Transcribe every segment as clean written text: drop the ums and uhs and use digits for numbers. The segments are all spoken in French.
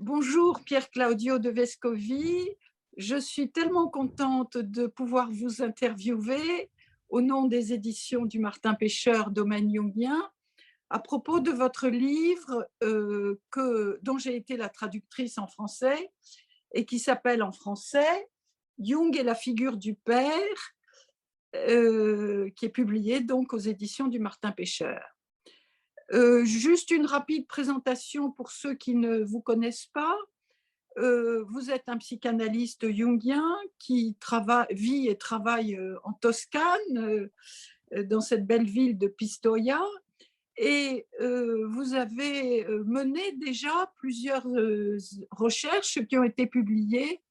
Bonjour Pierre Claudio de Vescovi. Je suis tellement contente de pouvoir vous interviewer au nom des éditions du Martin Pêcheur Domaine Jungien à propos de votre livre dont j'ai été la traductrice en français et qui s'appelle en français Jung et la figure du père, qui est publié donc aux éditions du Martin Pêcheur. Juste une rapide présentation pour ceux qui ne vous connaissent pas. Vous êtes un psychanalyste jungien qui vit et travaille en Toscane, dans cette belle ville de Pistoia. Et vous avez mené déjà plusieurs recherches qui ont été publiées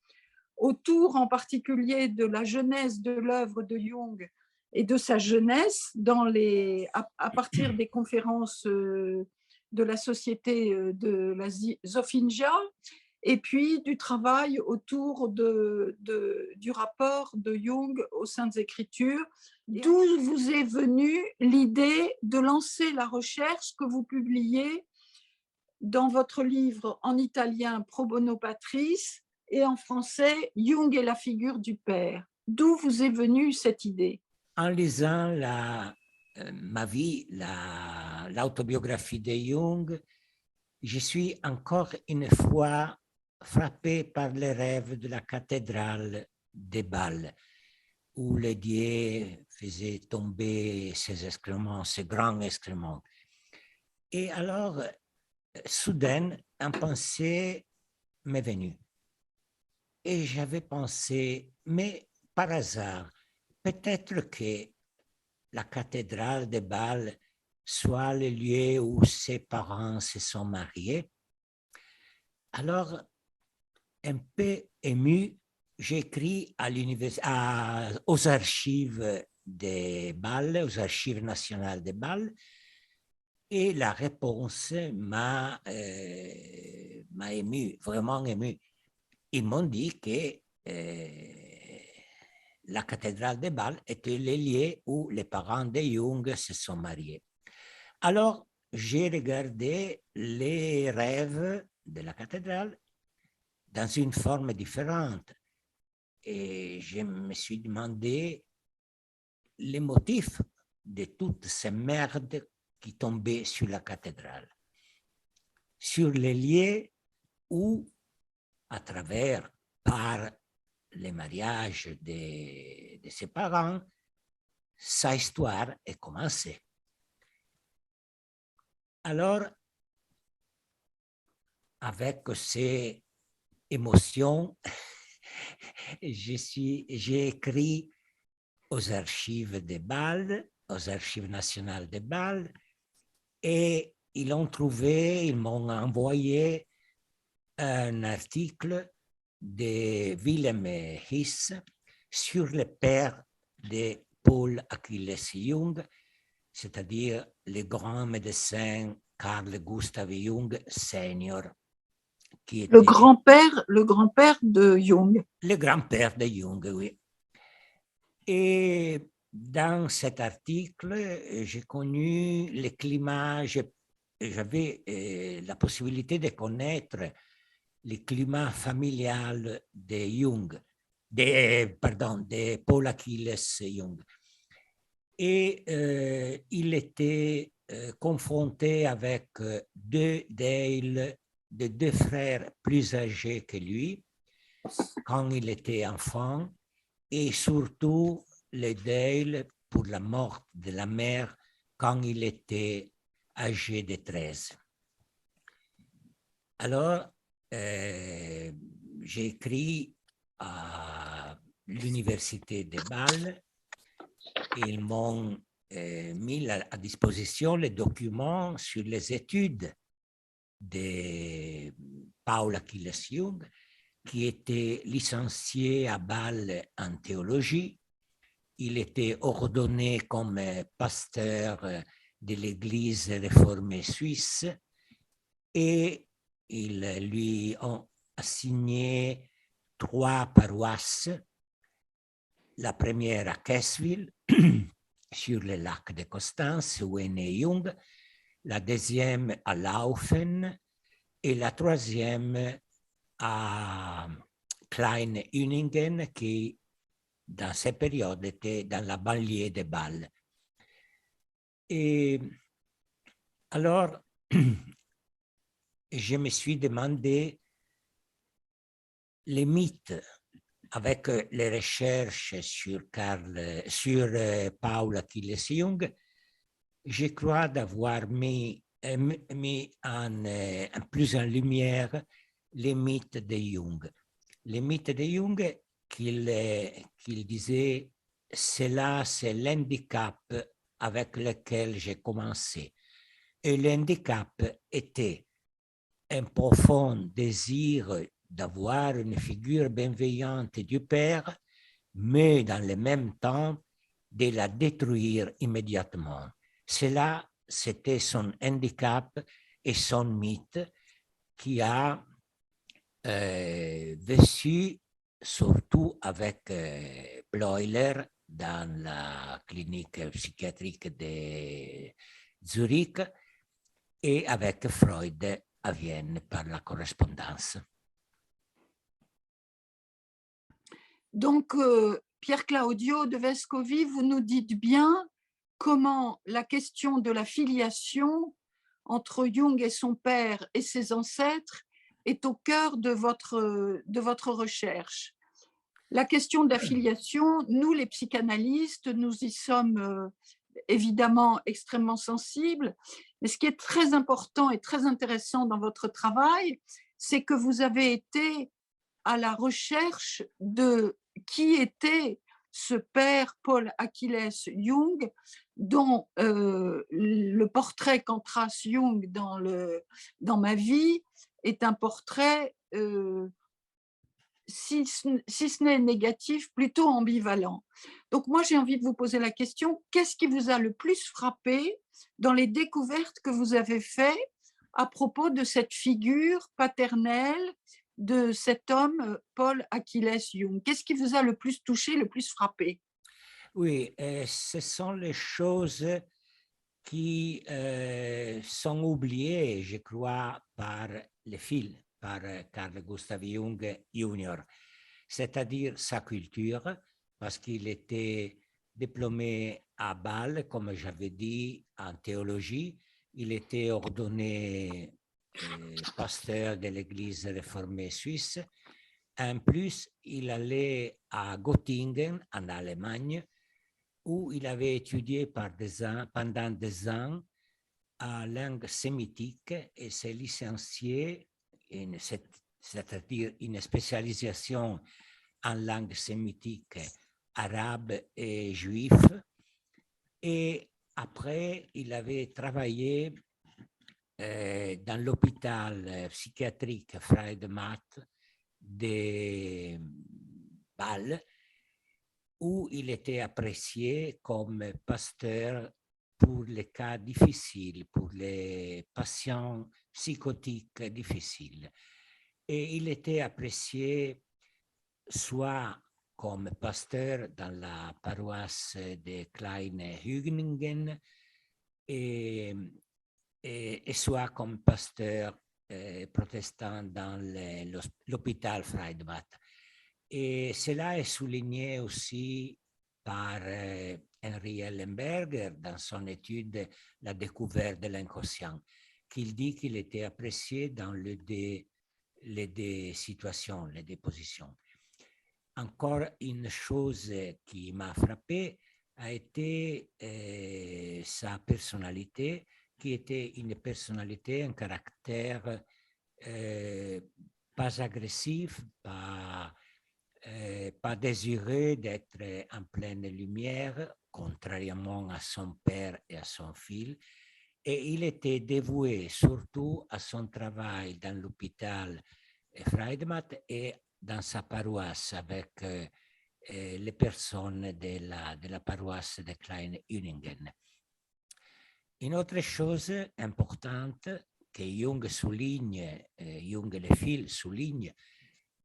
autour en particulier de la genèse de l'œuvre de Jung et de sa jeunesse à partir des conférences de la société de la Zofingia et puis du travail autour du rapport de Jung aux Saintes Écritures, d'où vous est venue l'idée de lancer la recherche que vous publiez dans votre livre en italien Pro Bono Patris et en français Jung et la figure du père. D'où vous est venue cette idée? En lisant ma vie, l'autobiographie de Jung, je suis encore une fois frappé par les rêves de la cathédrale de Bâle, où le dieu faisait tomber ses excréments, ses grands excréments. Et alors, soudain, une pensée m'est venue. Et j'avais pensé, mais par hasard, peut-être que la cathédrale de Bâle soit le lieu où ses parents se sont mariés. Alors, un peu ému, j'écris aux archives de Bâle, aux archives nationales de Bâle, et la réponse m'a ému, vraiment ému. Ils m'ont dit que la cathédrale de Bâle était le lieu où les parents de Jung se sont mariés. Alors, j'ai regardé les rêves de la cathédrale dans une forme différente et je me suis demandé les motifs de toutes ces merdes qui tombaient sur la cathédrale, sur les lieux où, par le mariage de ses parents, sa histoire est commencée. Alors, avec ces émotions, j'ai écrit aux archives de Bâle, aux archives nationales de Bâle, et ils m'ont envoyé un article de Wilhelm His sur le père de Paul Achilles Jung, c'est-à-dire le grand médecin Carl Gustav Jung senior, qui était Le grand-père de Jung. le grand-père de Jung, oui. Et dans cet article, j'ai connu le climat, j'avais la possibilité de connaître le climat familial de Jung, de Paul Achilles Jung. Et il était confronté avec deux frères plus âgés que lui quand il était enfant, et surtout le deuil pour la mort de la mère quand il était âgé de 13. Alors, j'ai écrit à l'université de Bâle. Ils m'ont mis à disposition les documents sur les études de Paul Achilles Jung, qui était licencié à Bâle en théologie. Il était ordonné comme pasteur de l'Église réformée suisse et ils lui ont assigné 3 paroisses. La première à Kessville, sur le lac de Constance, où est né Jung. La deuxième à Laufen, et la troisième à Klein-Uningen, qui dans cette période était dans la banlieue de Bâle. Et alors, je me suis demandé les mythes avec les recherches sur Paul Achilles Jung. Je crois d'avoir mis plus en lumière les mythes de Jung. Les mythes de Jung qu'il disait, c'est l'handicap avec lequel j'ai commencé. Et l'handicap était un profond désir d'avoir une figure bienveillante du père, mais dans le même temps de la détruire immédiatement. Cela, c'était son handicap et son mythe qui a vécu surtout avec Bleuler dans la clinique psychiatrique de Zurich et avec Freud à Vienne par la correspondance. Donc, Pierre Claudio de Vescovi, vous nous dites bien comment la question de la filiation entre Jung et son père et ses ancêtres est au cœur de votre recherche. La question de la filiation, nous les psychanalystes, nous y sommes évidemment extrêmement sensibles, mais ce qui est très important et très intéressant dans votre travail, c'est que vous avez été à la recherche de qui était ce père Paul Achilles Jung, dont le portrait qu'en trace Jung dans ma vie est un portrait, si ce n'est négatif, plutôt ambivalent. Donc moi, j'ai envie de vous poser la question, qu'est-ce qui vous a le plus frappé dans les découvertes que vous avez faites à propos de cette figure paternelle de cet homme, Paul Achilles Jung? Qu'est-ce qui vous a le plus touché, le plus frappé? Oui, ce sont les choses qui sont oubliées, je crois, par les fils, par Carl Gustav Jung Jr., c'est-à-dire sa culture, parce qu'il était diplômé à Bâle, comme j'avais dit, en théologie. Il était ordonné pasteur de l'Église réformée suisse. En plus, il allait à Göttingen, en Allemagne, où il avait étudié pendant des ans en langue sémitique et s'est licencié, c'est-à-dire une spécialisation en langue sémitique arabe et juif. Et après, il avait travaillé dans l'hôpital psychiatrique Friedemann de Bâle, où il était apprécié comme pasteur pour les cas difficiles, pour les patients psychotiques difficiles. Et il était apprécié soit comme pasteur dans la paroisse de Klein-Uningen et soit comme pasteur protestant dans l'hôpital Friedemann. Et cela est souligné aussi par Henry Ellenberger dans son étude La découverte de l'inconscient, qu'il dit qu'il était apprécié dans les deux situations, les deux positions. Encore une chose qui m'a frappé a été sa personnalité, qui était une personnalité, un caractère pas agressif, pas désireux d'être en pleine lumière, contrairement à son père et à son fils. Et il était dévoué surtout à son travail dans l'hôpital Friedemann et dans sa paroisse avec les personnes de la paroisse de Klein-Uningen. Une autre chose importante que Jung souligne, Jung et les fils soulignent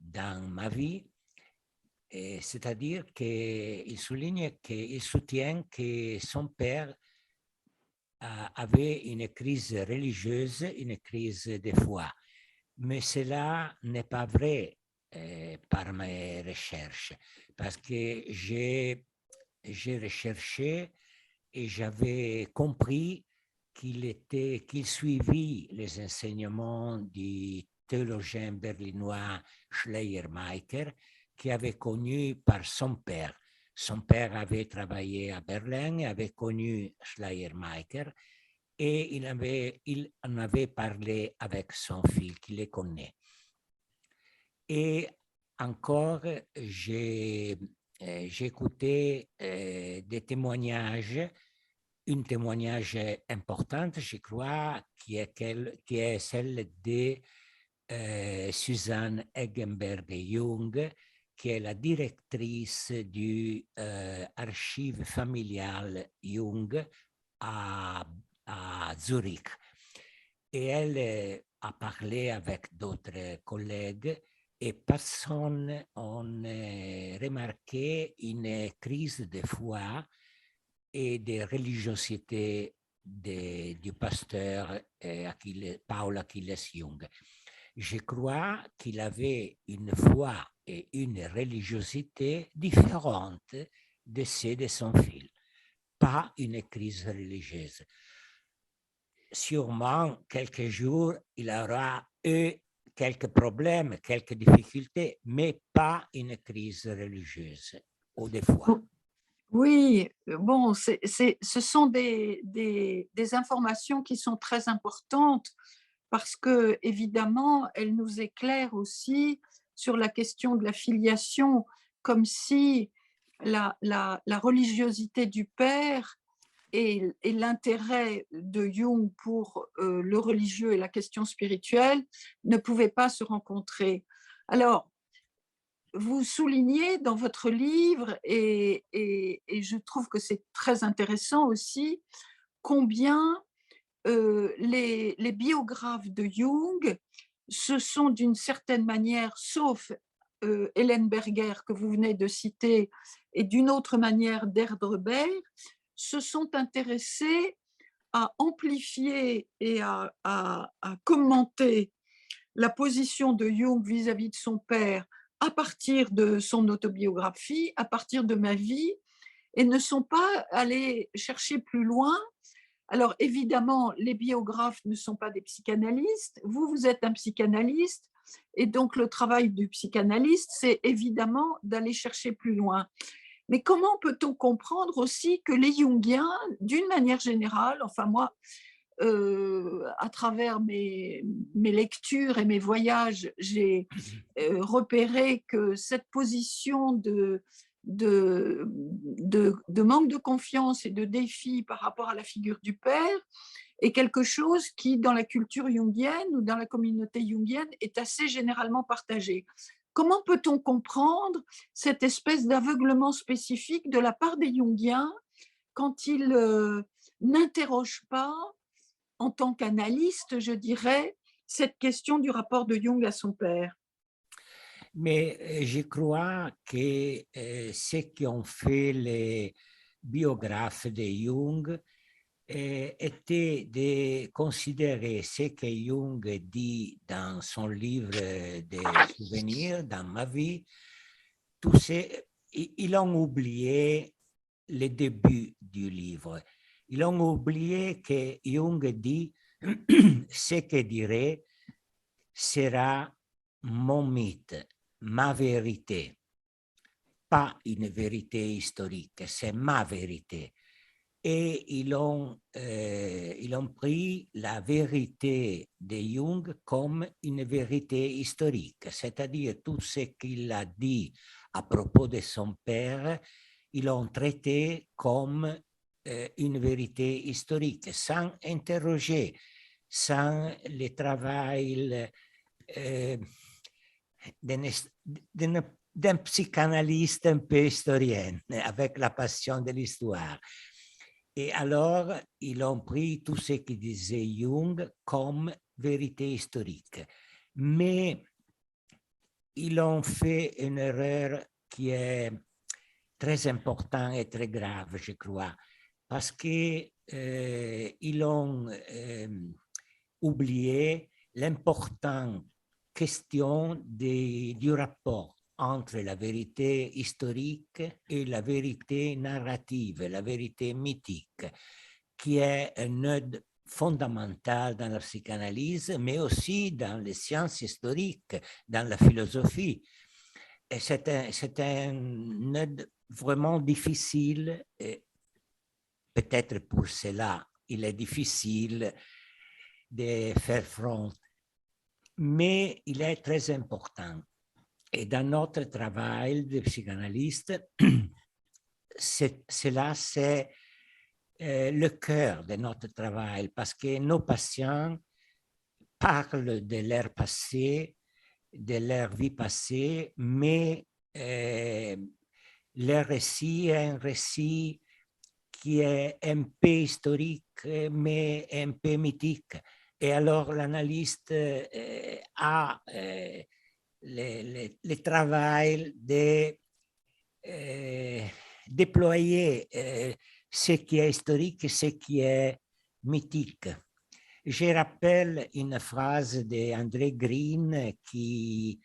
dans ma vie, c'est-à-dire qu'il souligne qu'il soutient que son père avait une crise religieuse, une crise de foi. Mais cela n'est pas vrai par mes recherches, parce que j'ai recherché et j'avais compris qu'il suivit les enseignements du théologien berlinois Schleiermacher, qui avait connu par son père. Son père avait travaillé à Berlin et avait connu Schleiermacher, et il en avait parlé avec son fils qui les connaît. Et encore, j'ai écouté des témoignages, un témoignage important, je crois, qui est celle de Suzanne Eggenberg-Jung, qui est la directrice du archive familial Jung à Zurich. Et elle a parlé avec d'autres collègues et personne n'a remarqué une crise de foi et de religiosité du pasteur Paul Achilles Jung. Je crois qu'il avait une foi et une religiosité différentes de celles de son fils, pas une crise religieuse. Sûrement, quelques jours, il aura eu quelques problèmes, quelques difficultés, mais pas une crise religieuse ou des fois. Oui, bon, ce sont des informations qui sont très importantes parce que, évidemment, elles nous éclairent aussi sur la question de la filiation, comme si la religiosité du père et l'intérêt de Jung pour le religieux et la question spirituelle ne pouvaient pas se rencontrer. Alors, vous soulignez dans votre livre, et je trouve que c'est très intéressant aussi, combien les biographes de Jung se sont d'une certaine manière, sauf Hélène Berger que vous venez de citer, et d'une autre manière Derdreber, se sont intéressés à amplifier et à commenter la position de Jung vis-à-vis de son père à partir de son autobiographie, à partir de ma vie, et ne sont pas allés chercher plus loin. Alors évidemment, les biographes ne sont pas des psychanalystes, vous êtes un psychanalyste, et donc le travail du psychanalyste, c'est évidemment d'aller chercher plus loin. Mais comment peut-on comprendre aussi que les Jungiens, d'une manière générale, enfin moi, à travers mes lectures et mes voyages, j'ai repéré que cette position de manque de confiance et de défi par rapport à la figure du père est quelque chose qui, dans la culture jungienne ou dans la communauté jungienne, est assez généralement partagé. Comment peut-on comprendre cette espèce d'aveuglement spécifique de la part des Jungiens quand ils n'interrogent pas, en tant qu'analyste, je dirais, cette question du rapport de Jung à son père? Mais je crois que ce qu'ont fait les biographes de Jung était de considérer ce que Jung dit dans son livre des souvenirs, dans Ma vie, ils ont oublié le début du livre. Ils ont oublié que Jung dit ce que dirait sera mon mythe, ma vérité, pas une vérité historique, c'est ma vérité. Et ils ont pris la vérité de Jung comme une vérité historique, c'est-à-dire tout ce qu'il a dit à propos de son père, ils l'ont traité comme une vérité historique, sans interroger, sans le travail d'un psychanalyste un peu historien, avec la passion de l'histoire. Et alors, ils ont pris tout ce que disait Jung comme vérité historique. Mais ils ont fait une erreur qui est très importante et très grave, je crois, parce qu'ils ont oublié l'importance question du rapport entre la vérité historique et la vérité narrative, la vérité mythique, qui est un nœud fondamental dans la psychanalyse, mais aussi dans les sciences historiques, dans la philosophie. Et c'est un nœud vraiment difficile, et peut-être pour cela, il est difficile de faire front, mais il est très important. Et dans notre travail de psychanalyste, cela c'est le cœur de notre travail, parce que nos patients parlent de leur passé, de leur vie passée, mais leur récit est un récit qui est un peu historique, mais un peu mythique. Et alors l'analyste a le travail de déployer ce qui est historique et ce qui est mythique. Je rappelle une phrase d'André Green qui,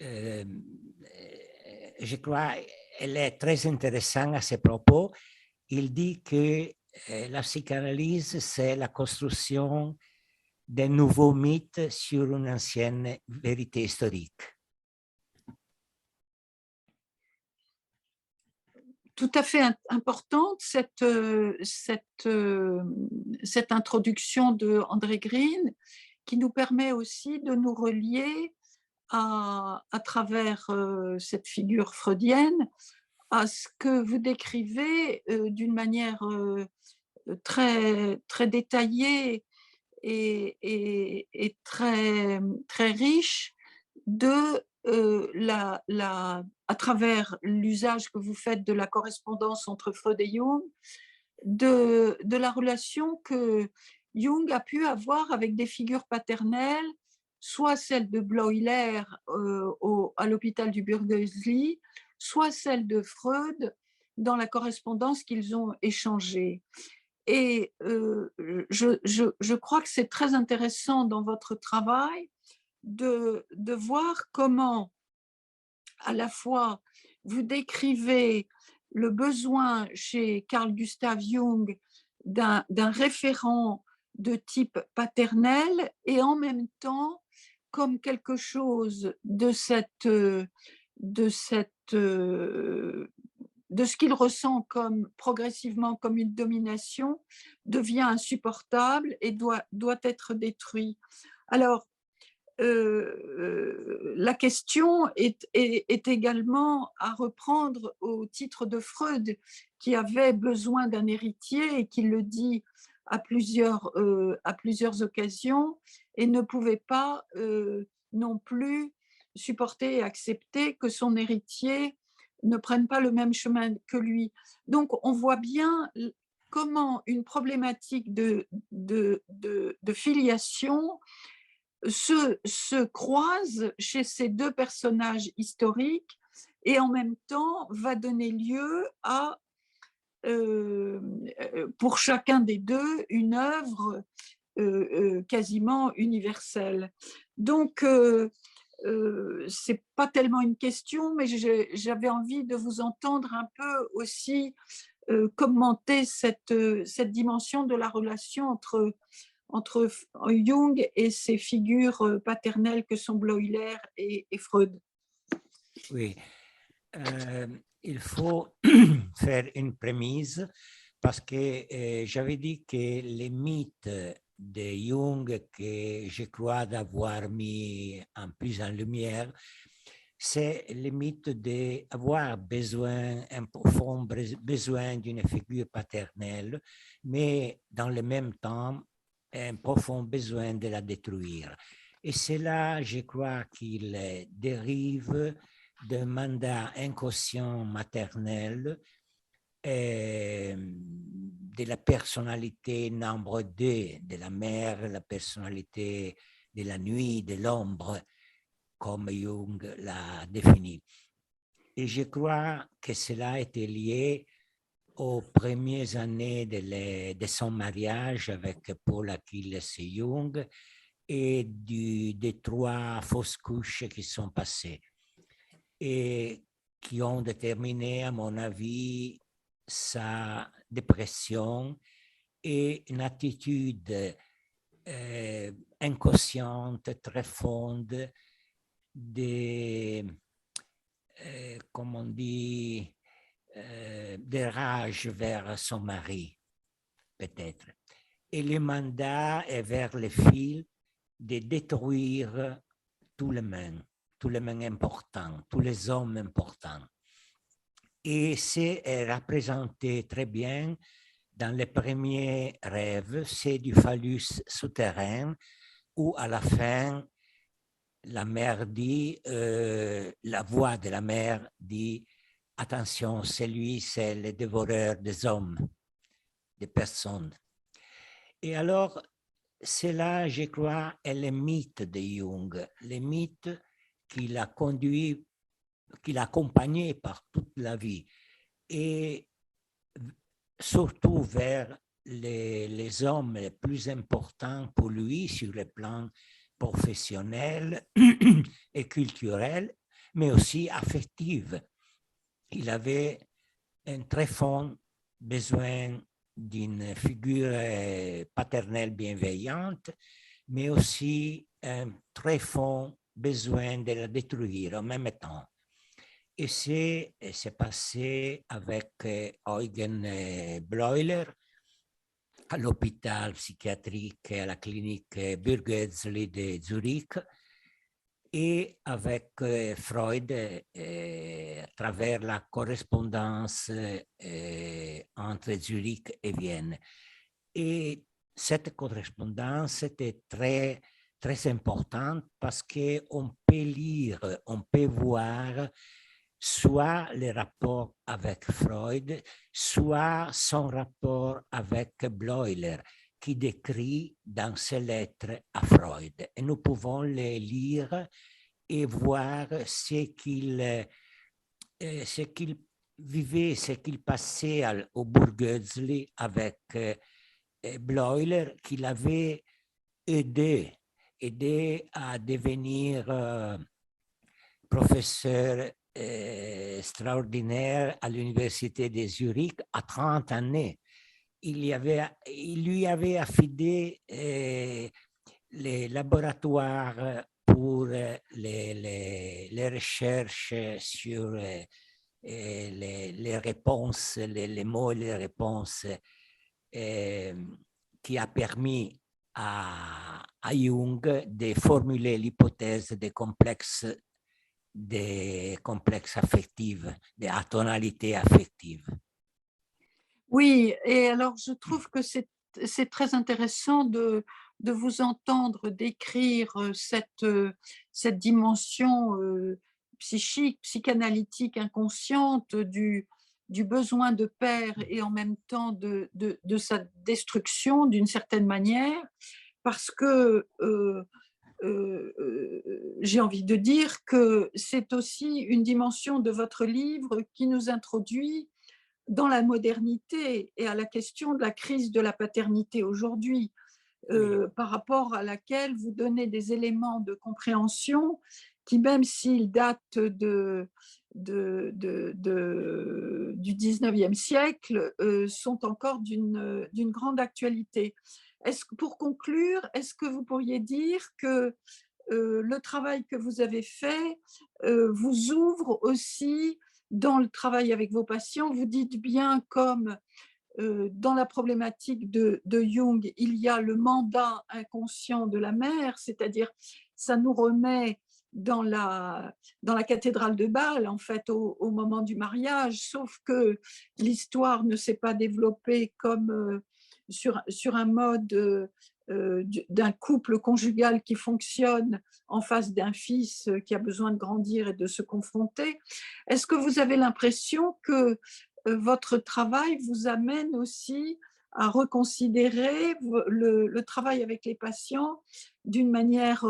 je crois, elle est très intéressante à ce propos. Il dit que la psychanalyse, c'est la construction d'un nouveau mythe sur une ancienne vérité historique. Tout à fait importante, cette introduction de André Green, qui nous permet aussi de nous relier à travers cette figure freudienne à ce que vous décrivez d'une manière très, très détaillée et très, très riche de à travers l'usage que vous faites de la correspondance entre Freud et Jung, de la relation que Jung a pu avoir avec des figures paternelles, soit celle de Bleuler à l'hôpital du Burgosli, soit celle de Freud dans la correspondance qu'ils ont échangée. Et je crois que c'est très intéressant dans votre travail de voir comment à la fois vous décrivez le besoin chez Carl Gustav Jung d'un référent de type paternel et en même temps comme quelque chose de ce qu'il ressent comme progressivement comme une domination devient insupportable et doit être détruit. Alors, la question est également à reprendre au titre de Freud, qui avait besoin d'un héritier et qui le dit à plusieurs occasions et ne pouvait pas non plus supporter et accepter que son héritier ne prenne pas le même chemin que lui. Donc, on voit bien comment une problématique de filiation se croise chez ces deux personnages historiques et en même temps va donner lieu à, pour chacun des deux, une œuvre quasiment universelle. Donc, c'est pas tellement une question, mais j'avais envie de vous entendre un peu aussi commenter cette dimension de la relation entre Jung et ses figures paternelles que sont Bleuler et Freud. Oui, il faut faire une prémisse parce que j'avais dit que les mythes de Jung que je crois d'avoir mis en plus en lumière, c'est le mythe d'avoir besoin, un profond besoin d'une figure paternelle, mais dans le même temps, un profond besoin de la détruire. Et c'est là, je crois, qu'il dérive d'un mandat inconscient maternel de la personnalité nombre 2 de la mère, la personnalité de la nuit, de l'ombre, comme Jung l'a défini. Et je crois que cela était lié aux premières années de son mariage avec Paul Achilles Jung et des 3 fausses couches qui sont passées et qui ont déterminé, à mon avis, sa dépression et une attitude inconsciente, très fonde, comme on dit, de rage vers son mari, peut-être. Et le mandat est vers les filles de détruire tous les mains importants, tous les hommes importants. Et c'est représenté très bien dans les premiers rêves, c'est du phallus souterrain, où à la fin, la mère dit, la voix de la mère dit, attention, c'est lui, c'est le dévoreur des hommes, des personnes. Et alors, c'est là, je crois, est le mythe de Jung, le mythe qui l'a conduit, qui l'a accompagné par toute la vie, et surtout vers les hommes les plus importants pour lui sur le plan professionnel et culturel, mais aussi affectif. Il avait un très fort besoin d'une figure paternelle bienveillante, mais aussi un très fort besoin de la détruire en même temps. Et c'est passé avec Eugen Bleuler à l'hôpital psychiatrique, à la clinique Burgözli de Zurich, et avec Freud à travers la correspondance entre Zurich et Vienne. Et cette correspondance était très, très importante parce qu'on peut lire, on peut voir soit les rapports avec Freud, soit son rapport avec Bleuler, qui décrit dans ses lettres à Freud. Et nous pouvons les lire et voir ce qu'il vivait, ce qu'il passait au Burgözli avec Bleuler, qui l'avait aidé à devenir professeur extraordinaire à l'université de Zurich à 30 années. Il lui avait affidé les laboratoires pour les recherches sur les réponses, les mots et les réponses qui a permis à Jung de formuler l'hypothèse des complexes affectifs, des atonalités affectives. Oui, et alors je trouve que c'est très intéressant de vous entendre décrire cette dimension psychique, psychanalytique, inconsciente du besoin de père et en même temps de sa destruction d'une certaine manière, parce que j'ai envie de dire que c'est aussi une dimension de votre livre qui nous introduit dans la modernité et à la question de la crise de la paternité aujourd'hui, par rapport à laquelle vous donnez des éléments de compréhension qui, même s'ils datent du 19e siècle, sont encore d'une grande actualité. Pour conclure, est-ce que vous pourriez dire que le travail que vous avez fait vous ouvre aussi dans le travail avec vos patients? Vous dites bien, comme dans la problématique de Jung, il y a le mandat inconscient de la mère, c'est-à-dire ça nous remet dans la cathédrale de Bâle, en fait, au moment du mariage, sauf que l'histoire ne s'est pas développée comme sur un mode d'un couple conjugal qui fonctionne en face d'un fils qui a besoin de grandir et de se confronter. Est-ce que vous avez l'impression que votre travail vous amène aussi à reconsidérer le travail avec les patients d'une manière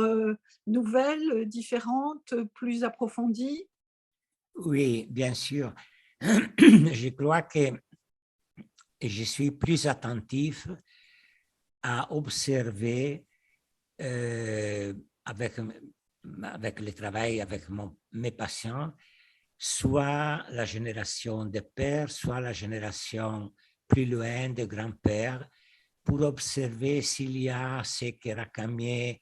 nouvelle, différente, plus approfondie? Oui, bien sûr. Je crois que je suis plus attentif à observer avec le travail avec mes patients, soit la génération de pères, soit la génération plus loin de grands-pères, pour observer s'il y a ce que Racamier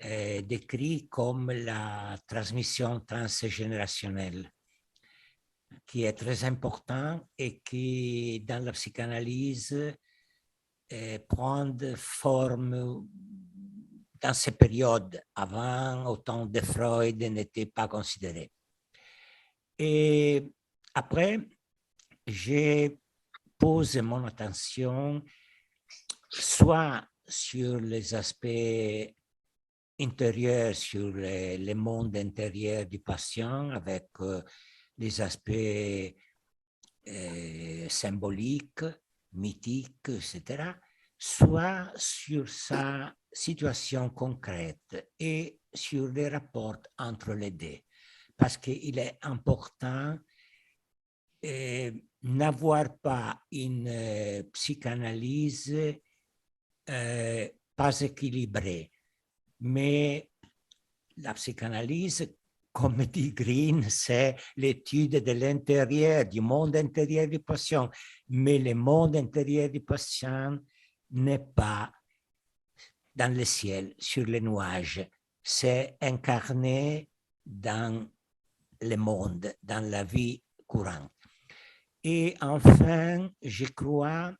décrit comme la transmission transgénérationnelle, qui est très important et qui, dans la psychanalyse, prend forme dans ces périodes, avant, au temps de Freud, n'était pas considéré. Et après, j'ai posé mon attention soit sur les aspects intérieurs, sur le monde intérieur du patient, avec les aspects symboliques, mythiques, etc., soit sur sa situation concrète et sur les rapports entre les deux. Parce qu'il est important n'avoir pas une psychanalyse pas équilibrée, mais la psychanalyse, comme dit Green, c'est l'étude de l'intérieur, du monde intérieur du patient, mais le monde intérieur du patient n'est pas dans le ciel, sur les nuages, c'est incarné dans le monde, dans la vie courante. Et enfin, je crois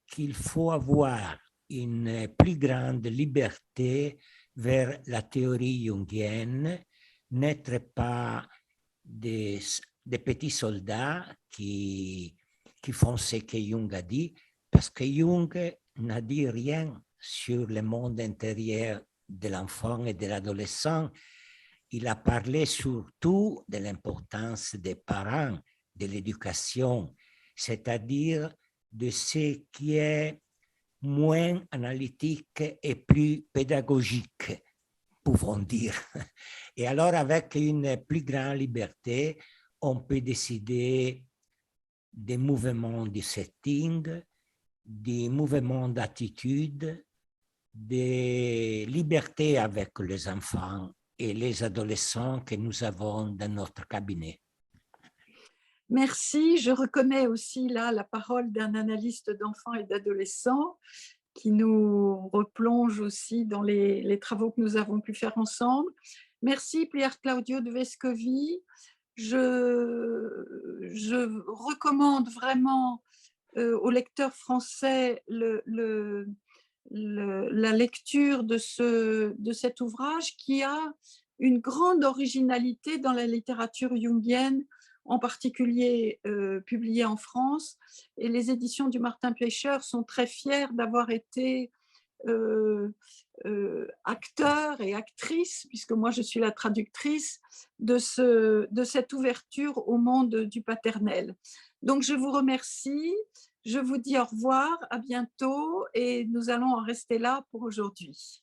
qu'il faut avoir une plus grande liberté vers la théorie jungienne, n'être pas des petits soldats qui font ce que Jung a dit, parce que Jung n'a dit rien sur le monde intérieur de l'enfant et de l'adolescent. Il a parlé surtout de l'importance des parents, de l'éducation, c'est-à-dire de ce qui est moins analytique et plus pédagogique, pouvons dire. Et alors, avec une plus grande liberté, on peut décider des mouvements de setting, des mouvements d'attitude, des libertés avec les enfants et les adolescents que nous avons dans notre cabinet. Merci. Je reconnais aussi là la parole d'un analyste d'enfants et d'adolescents qui nous replonge aussi dans les travaux que nous avons pu faire ensemble. Merci Pier Claudio de Vescovi. Je recommande vraiment aux lecteurs français la lecture de cet ouvrage qui a une grande originalité dans la littérature jungienne, en particulier publiée en France. Et les éditions du Martin Pêcheur sont très fières d'avoir été acteurs et actrices, puisque moi je suis la traductrice, de cette ouverture au monde du paternel. Donc je vous remercie, je vous dis au revoir, à bientôt, et nous allons en rester là pour aujourd'hui.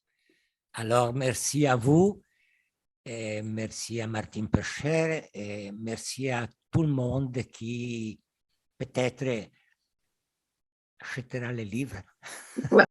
Alors merci à vous, et merci à Martin Pêcheur, et merci à tout le monde qui peut-être achètera les livres. Ouais.